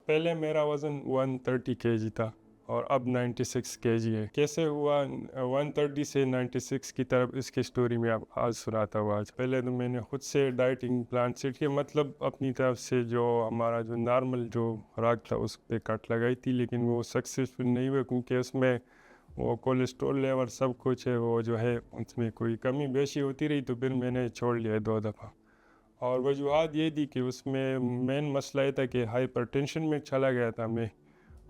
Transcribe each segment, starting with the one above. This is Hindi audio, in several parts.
पहले मेरा वज़न 130 केजी था और अब 96 केजी है। कैसे हुआ 130 से 96 की तरफ, इसकी स्टोरी में आप आज सुनाता हूँ। आज पहले तो मैंने खुद से डाइटिंग प्लान सेट किया, मतलब अपनी तरफ से जो हमारा जो नॉर्मल जो खुराक था उस पर कट लगाई थी, लेकिन वो सक्सेसफुल नहीं हुआ क्योंकि उसमें वो कोलेस्ट्रॉल लेवल सब कुछ है वो जो है उसमें कोई कमी बेशी होती रही, तो फिर मैंने छोड़ लिया 2 दफ़ा। और वजूहत ये थी कि उसमें मेन मसला ये था कि हाइपरटेंशन में चला गया था मैं,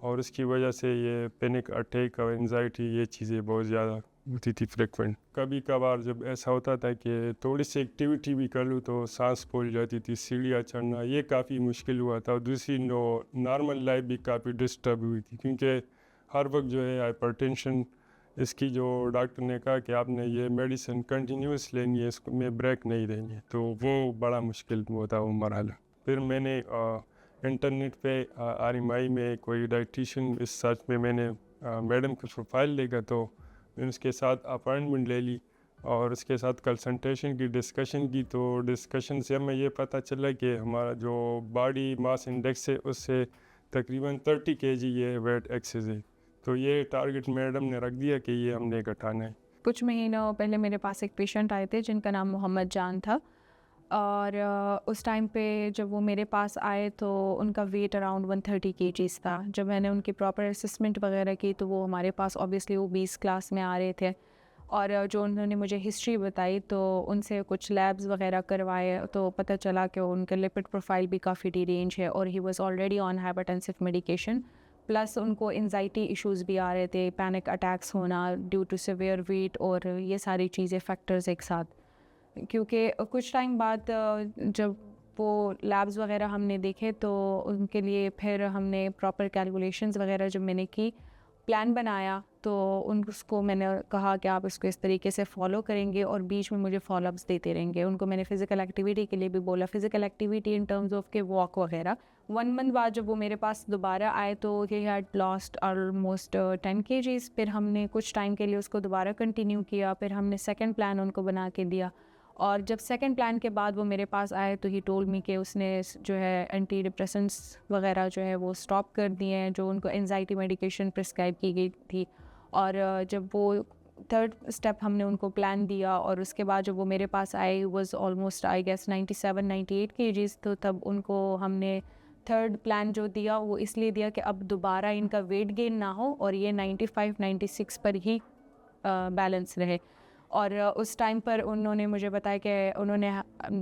और उसकी वजह से ये पैनिक अटैक और एंजाइटी ये चीज़ें बहुत ज़्यादा होती थी फ्रिक्वेंट। कभी कभार जब ऐसा होता था कि थोड़ी सी एक्टिविटी भी कर लूँ तो सांस फूल जाती थी, सीढ़ियाँ चढ़ना ये काफ़ी मुश्किल हुआ था, और दूसरी नॉर्मल लाइफ भी काफ़ी डिस्टर्ब हुई थी क्योंकि हर वक्त जो है हाइपरटेंशन, इसकी जो डॉक्टर ने कहा कि आपने ये मेडिसिन कंटिन्यूस लेनी है, इसको में ब्रेक नहीं देनी है, तो वो बड़ा मुश्किल होता वो मरहला। फिर मैंने इंटरनेट पे RMI में कोई डाइटिशियन इस सर्च में मैंने मैडम की प्रोफाइल देखा, तो मैंने उसके साथ अपॉइंटमेंट ले ली और उसके साथ कंसल्टेशन की डिस्कशन की। तो डिस्कशन से हमें ये पता चला कि हमारा जो बॉडी मास इंडेक्स है उससे तकरीबन 30 kg ये वेट एक्सेस है, तो ये टारगेट मैडम ने रख दिया कि ये हमने घटाना है। कुछ महीनों पहले मेरे पास एक पेशेंट आए थे जिनका नाम मोहम्मद जान था, और उस टाइम पे जब वो मेरे पास आए तो उनका वेट अराउंड 130 केजीज़ था। जब मैंने उनकी प्रॉपर असेसमेंट वगैरह की तो वो हमारे पास ऑब्वियसली वो 20 क्लास में आ रहे थे, और जो उन्होंने मुझे हिस्ट्री बताई तो उनसे कुछ लैब्स वगैरह करवाए तो पता चला कि उनका लिपिड प्रोफाइल भी काफ़ी डीरेंज है, और he was already on hypertensive medication, plus उनको एंजाइटी इश्यूज़ भी आ रहे थे, पैनिक अटैक्स होना ड्यू टू सिवियर वेट, और ये सारी चीज़ें फैक्टर्स एक साथ। क्योंकि कुछ टाइम बाद जब वो लैब्स वगैरह हमने देखे तो उनके लिए फिर हमने प्रॉपर कैलकुलेशंस वगैरह जब मैंने की, प्लान बनाया, तो उसको मैंने कहा कि आप इसको इस तरीके से फॉलो करेंगे और बीच में मुझे फॉलोअप्स देते रहेंगे। उनको मैंने फ़िज़िकल एक्टिविटी के लिए भी बोला, physical activity in terms of के वॉक वगैरह। 1 मंथ बाद जब वो मेरे पास दोबारा आए तो he had lost almost 10 kgs. फिर हमने कुछ टाइम के लिए उसको दोबारा कंटिन्यू किया, फिर हमने सेकंड प्लान उनको बना के दिया, और जब सेकंड प्लान के बाद वो मेरे पास आए तो ही टोल्ड मी कि उसने जो है एंटी डिप्रेसेंट्स वगैरह जो है वो स्टॉप कर दिए हैं, जो उनको एंजाइटी मेडिकेशन प्रिस्क्राइब की गई थी। और जब वो थर्ड स्टेप हमने उनको प्लान दिया और उसके बाद जब वो मेरे पास आए was almost I guess 97-98 kgs, तो तब उनको हमने थर्ड प्लान जो दिया वो इसलिए दिया कि अब दोबारा इनका वेट गेन ना हो और ये 95-96 पर ही बैलेंस रहे। और उस टाइम पर उन्होंने मुझे बताया कि उन्होंने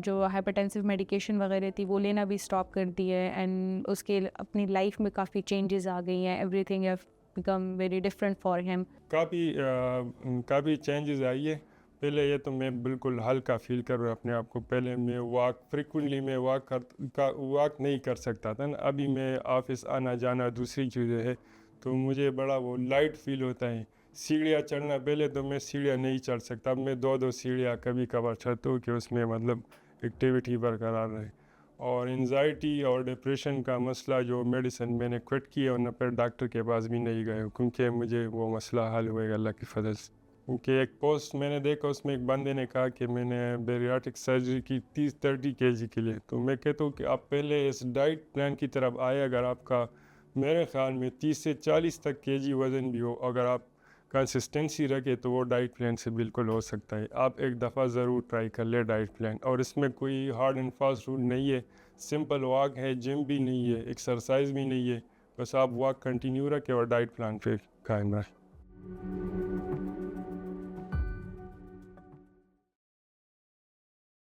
जो हाइपरटेंसिव मेडिकेशन वगैरह थी वो लेना भी स्टॉप कर दी है, एंड उसके अपनी लाइफ में काफ़ी चेंजेस आ गई हैं, everything have become very different for him. काफ़ी चेंजेस आई है। पहले ये तो मैं बिल्कुल हल्का फील कर रहा हूँ अपने आप को। पहले मैं फ्रिक्वेंटली मैं वॉक नहीं कर सकता था ना, अभी मैं ऑफिस आना जाना दूसरी चीज़ें है, तो मुझे बड़ा वो लाइट फील होता है। सीढ़ियाँ चढ़ना, पहले तो मैं सीढ़ियाँ नहीं चढ़ सकता, अब मैं 2-2 सीढ़ियाँ कभी कभार चढ़ता हूँ कि उसमें मतलब एक्टिविटी बरकरार रहे। और एंजाइटी और डिप्रेशन का मसला जो मेडिसिन मैंने क्विट किया और न फिर डॉक्टर के पास भी नहीं गए क्योंकि मुझे वो मसला हल होएगा अल्लाह की फजल से। क्योंकि एक पोस्ट मैंने देखा उसमें एक बंदे ने कहा कि मैंने बेरियाट्रिक सर्जरी की 30-30 केजी के लिए, तो मैं कहता हूँ कि आप पहले इस डाइट प्लान की तरफ आए। अगर आपका मेरे ख़्याल में 30 से 40 तक केजी वज़न भी हो, अगर आप कंसिस्टेंसी रखे तो वो डाइट प्लान से बिल्कुल हो सकता है। आप एक दफ़ा ज़रूर ट्राई कर ले डाइट प्लान, और इसमें कोई हार्ड एंड फास्ट रूल नहीं है, सिंपल वॉक है, जिम भी नहीं है, एक्सरसाइज भी नहीं है, बस आप वॉक कंटिन्यू रखें और डाइट प्लान पे कायम रहें।